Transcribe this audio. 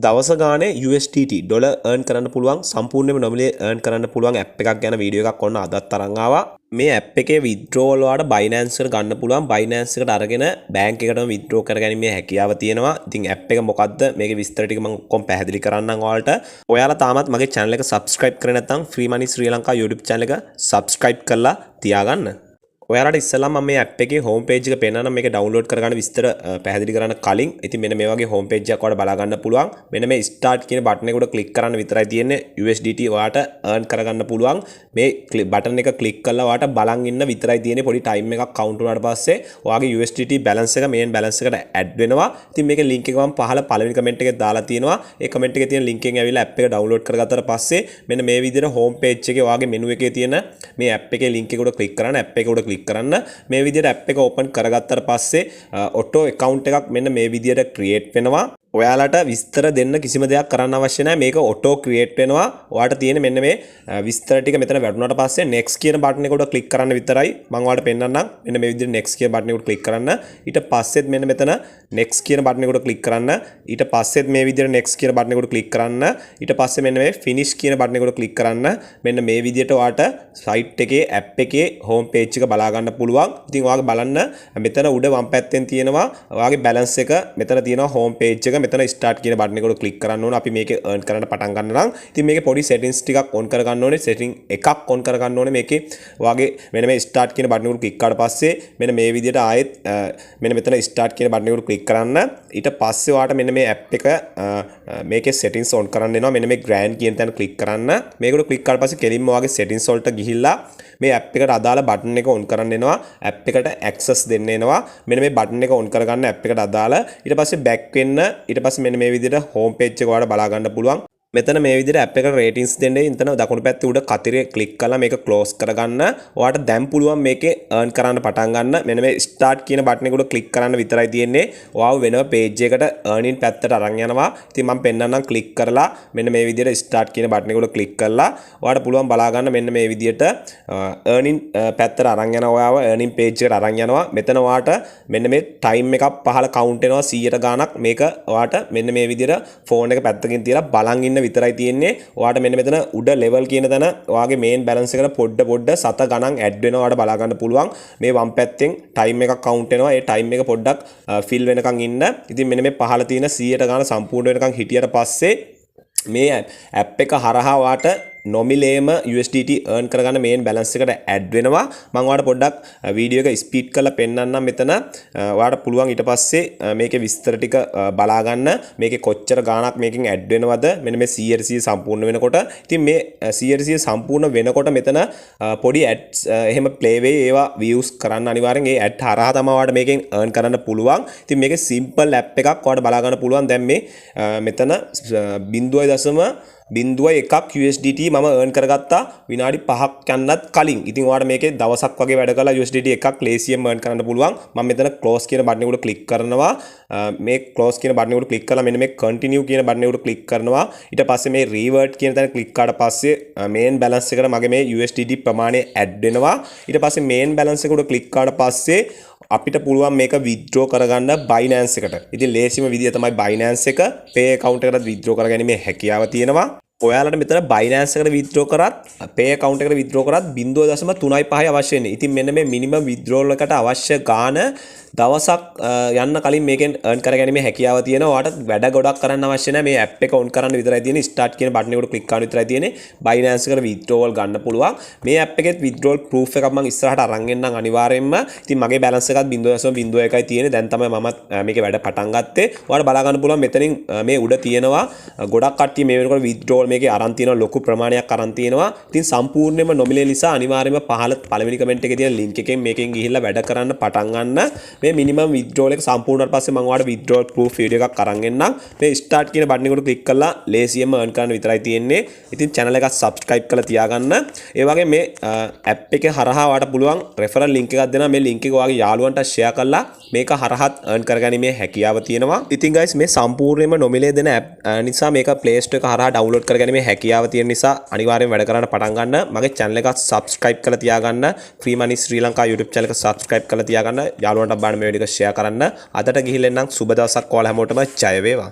දවස ගානේ USDT dollar earn කරන්න පුළුවන් සම්පූර්ණයෙන්ම නොමිලේ earn කරන්න පුළුවන් ඇප් එකක් ගැන වීඩියෝ එකක් ඔන්න අදත් තරන් ආවා. මේ ඇප් එකේ withdrawal වලට Binance එකට ගන්න පුළුවන්. Binance එකට අරගෙන බැංක් එකටම withdraw කරගැනීමේ හැකියාව තියෙනවා. ඉතින් ඇප් එක මොකද්ද? මේකේ විස්තර ටික මම ඔක්කොම පැහැදිලි කරන්නම් ඔයාලට. ඔයාලා තාමත් මගේ channel එක subscribe කරේ නැත්නම් Free Money Sri Lanka YouTube channel එක subscribe කරලා තියාගන්න. ඔයාලට ඉස්සෙල්ලාම මම මේ ඇප් එකේ හෝම් පේජ් එක පෙන්නනම් මේක ඩවුන්ලෝඩ් කරගන්න විස්තර පැහැදිලි කරන්න කලින් ඉතින් මෙන්න මේ වගේ හෝම් පේජ් එකක් ඔයාලට බලා ගන්න පුළුවන්. මෙන්න මේ ස්ටාර්ට් කියන බටන් එක උඩ ක්ලික් කරන්න විතරයි තියෙන්නේ. USDT ඔයාලට earn කරගන්න පුළුවන්. මේ බටන් එක ක්ලික් කරලා ඔයාලට බලන් ඉන්න විතරයි තියෙන්නේ. පොඩි ටයිම් එකක් කවුන්ට් වුණාට පස්සේ ඔයාගේ USDT balance එක මේන් balance එකට ඇඩ් වෙනවා. ඉතින් මේකේ link එක මම පහළ පළවෙනි කමෙන්ට් එකේ දාලා තියෙනවා. ඒ කමෙන්ට් එකේ තියෙන link එකෙන් ඇවිල්ලා ඇප් එක ඩවුන්ලෝඩ් කරගත්තට පස්සේ මෙන්න මේ විදිහට හෝම් පේජ් එකේ ඔයාගේ menu එකේ තියෙන මේ ඇප් එකේ link එක උඩ ක්ලික් කරන්න ඇප් එක උඩ ක්ලික් කරන්න මේ විදිහට ඇප් එක ඕපන් කරගත්තට පස්සේ ඔටෝ account එකක් මෙන්න මේ විදිහට create වෙනවා. ඔයාලට විස්තර දෙන්න කිසිම දෙයක් කරන්න අවශ්‍ය නැහැ. මේක ඔටෝ ක්‍රියේට් වෙනවා. ඔයාලට තියෙන මෙන්න මේ විස්තර ටික මෙතන වැටුණාට පස්සේ next කියන බටන් එක උඩ ක්ලික් කරන්න විතරයි. මම ඔයාලට පෙන්නන්නම්. මෙන්න මේ විදිහට next කියන බටන් එක උඩ ක්ලික් කරන්න. ඊට පස්සෙත් මෙන්න මෙතන next කියන බටන් එක උඩ ක්ලික් කරන්න. ඊට පස්සෙත් මේ විදිහට next කියන බටන් එක උඩ ක්ලික් කරන්න. ඊට පස්සේ මෙන්න මේ finish කියන බටන් එක උඩ ක්ලික් කරන්න. මෙන්න මේ විදිහට ඔයාලට site එකේ app එකේ home page එක බලා ගන්න පුළුවන්. ඉතින් ඔයාගේ බලන්න මෙතන උඩ වම් පැත්තෙන් තියෙනවා ඔයාගේ balance එක මෙතන තියෙනවා home page එක මෙතන start කියන බටන් එක උඩ ක්ලික් කරන්න ඕන. අපි මේකේ earn කරන්න පටන් ගන්න නම් ඉතින් මේකේ පොඩි settings ටිකක් on කර ගන්න ඕනේ. setting එකක් on කර ගන්න ඕනේ මේකේ. ඔයාගේ මෙන්න මේ start කියන බටන් එක උඩ ක්ලික් කරාට පස්සේ මෙන්න මේ විදිහට ආයෙත් මෙන්න මෙතන start කියන බටන් එක උඩ ක්ලික් කරන්න. ඊට පස්සේ ඔයාලට මෙන්න මේ app එක මේකේ settings on කරන්න එනවා. මෙන්න මේ grand කියන තැන ක්ලික් කරන්න. මේක උඩ ක්ලික් කරාට පස්සේ කෙලින්ම ඔයාගේ settings වලට ගිහිල්ලා මේ app එකට අදාළ බටන් එක on කරන්න එනවා. app එකට access දෙන්න එනවා. මෙන්න මේ බටන් එක on කරගන්න app එකට අදාළ. ඊට පස්සේ back වෙන්න. ඊට පස්සේ මෙන්න මේ විදිහට home page එක ඔයාලට බලා ගන්න පුළුවන්. මෙතන මේ විදිහට app එකට ratings දෙන්න. ඉතන දකුණු පැත්තේ උඩ කතරේ click කරලා මේක close කරගන්න. ඔයාලට දැන් පුළුවන් මේකේ earn කරන්න පටන් ගන්න. මෙන්න මේ start කියන බටන් එක උඩ click කරන්න විතරයි තියෙන්නේ. ඔයාව වෙනම page එකට earning පැත්තට අරන් යනවා. ඉතින් මම පෙන්නන්නම් click කරලා මෙන්න මේ විදිහට start කියන බටන් එක උඩ click කරලා ඔයාලට පුළුවන් බලා ගන්න මෙන්න මේ විදිහට earning පැත්තට අරන් යනවා. ඔයාව earning page එකට අරන් යනවා. මෙතන ඔයාලට මෙන්න මේ time එකක් පහළ count වෙනවා 100ට ගාණක්. මේක ඔයාලට මෙන්න මේ විදිහට phone එක පැත්තකින් තියලා බලන් ඉන්න විතරයි තියෙන්නේ. ඔයාලට මෙන්න මෙතන උඩ level කියන තැන ඔයාගේ main balance එකට පොඩ සත ගණන් add වෙනවා. ඔයාලට බලා ගන්න පුළුවන්. මේ වම් පැත්තෙන් time එකක් count වෙනවා. ඒ time එක පොඩ්ඩක් fill වෙනකන් ඉන්න. ඉතින් මෙන්න මේ පහළ තියෙන 100ට ගාන සම්පූර්ණ වෙනකන් හිටියට පස්සේ මේ app එක හරහා ඔයාලට නොමිලේම USDT earn කරගන්න main balance එකට add වෙනවා. මම ඔයාලට පොඩ්ඩක් වීඩියෝ එක ස්පීඩ් කරලා පෙන්නන්නම් මෙතන. ඔයාලට පුළුවන් ඊට පස්සේ මේකේ විස්තර ටික බලා ගන්න. මේකේ කොච්චර ගාණක් මේකෙන් add වෙනවද? මෙන්න මේ 100% සම්පූර්ණ වෙනකොට. ඉතින් මේ 100% සම්පූර්ණ වෙනකොට මෙතන පොඩි ads එහෙම play වෙයි. ඒවා views කරන්න අනිවාර්යෙන් ඒ ad හරහා තමයි ඔයාලට මේකෙන් earn කරන්න පුළුවන්. ඉතින් මේකේ simple app එකක් ඔයාලට බලා ගන්න පුළුවන්. දැන් මේ මෙතන 0.01 USDT මම earn කරගත්තා විනාඩි 5ක් යන්නත් කලින්. ඉතින් ඔයාලට මේකේ දවසක් වගේ වැඩ කරලා USDT එකක් ලේසියෙන් earn කරන්න පුළුවන්. මම මෙතන close කියන බටන් එක උඩ click කරනවා. මේ close කියන බටන් එක උඩ click කරලා මෙන්න මේ continue කියන බටන් එක උඩ click කරනවා. ඊට පස්සේ මේ revert කියන තැන click කරාට පස්සේ main balance එකට මගේ මේ USDT ප්‍රමාණය add වෙනවා. ඊට පස්සේ main balance එක උඩ click කරාට පස්සේ අපිට පුළුවන් මේක withdraw කරගන්න Binance එකට. ඉතින් ලේසිම විදිය තමයි Binance එක. pay account එකකට withdraw කරගැනීමේ හැකියාව තියෙනවා. ඔයාලට මෙතන Binance එකට withdraw කරත් pay account එකට withdraw කරත් 0.35 අවශ්‍ය වෙන්නේ. ඉතින් මෙන්න මේ minimum withdrawal එකට අවශ්‍ය ගාණ දවසක් යන්න කලින් මේකෙන් earn කරගැනීමේ හැකියාව තියෙනවා. ඔයාලට වැඩ ගොඩක් කරන්න අවශ්‍ය නැහැ. මේ app එක on කරන්න විතරයි තියෙන්නේ. start කියන බටන් එක උඩ click කරන්න විතරයි තියෙන්නේ. Binance එකට withdrawal ගන්න පුළුවන්. මේ app එකෙත් withdrawal proof එකක් මම ඉස්සරහට අරන් එන්නම් අනිවාර්යෙන්ම. ඉතින් මගේ balance එකත් 0.01යි තියෙන්නේ. දැන් තමයි මමත් මේකේ වැඩ පටන් ගත්තේ. ඔයාලට බලා ගන්න පුළුවන් මෙතනින් මේ උඩ තියෙනවා ගොඩක් කට්ටිය මේ වෙනකොට withdrawal මේකේ අරන් තියෙනවා ලොකු ප්‍රමාණයක් අරන් තියෙනවා. ඉතින් සම්පූර්ණයෙන්ම නොමිලේ නිසා අනිවාර්යයෙන්ම පහළ පළවෙනි කමෙන්ට් එකේ තියෙන link එකෙන් මේකෙන් ගිහිල්ලා වැඩ කරන්න පටන් ගන්න. මේ minimum withdrawal එක සම්පූර්ණ වුණාට පස්සේ මම ඔයාලට withdrawal proof video එකක් අරන් එන්නම්. මේ start කියන බටන් එක උඩ click කරලා ලේසියෙන්ම earn කරන්න විතරයි තියෙන්නේ. ඉතින් channel එක subscribe කරලා තියාගන්න. ඒ වගේ මේ app එකේ හරහා ඔයාලට පුළුවන් referral link එකක් දෙනවා. මේ link එක ඔයාගේ යාළුවන්ට share කරලා මේක හරහත් earn කරගැනීමේ හැකියාව තියෙනවා. ඉතින් guys මේ සම්පූර්ණයෙන්ම නොමිලේ දෙන app නිසා මේක Play Store එක හරහා download කරගැනීමේ හැකියාව තියෙන නිසා අනිවාර්යෙන් වැඩ කරන්න පටන් ගන්න. මගේ channel එක subscribe කරලා තියාගන්න. Free Money Sri Lanka YouTube channel එක subscribe කරලා තියාගන්න. යාළුවන්ට බලන්න මේ වීඩියෝ එක share කරන්න. අදට ගිහිල්ලා එන්නම් සුබ දවසක් ඔයාලා හැමෝටම ජය වේවා.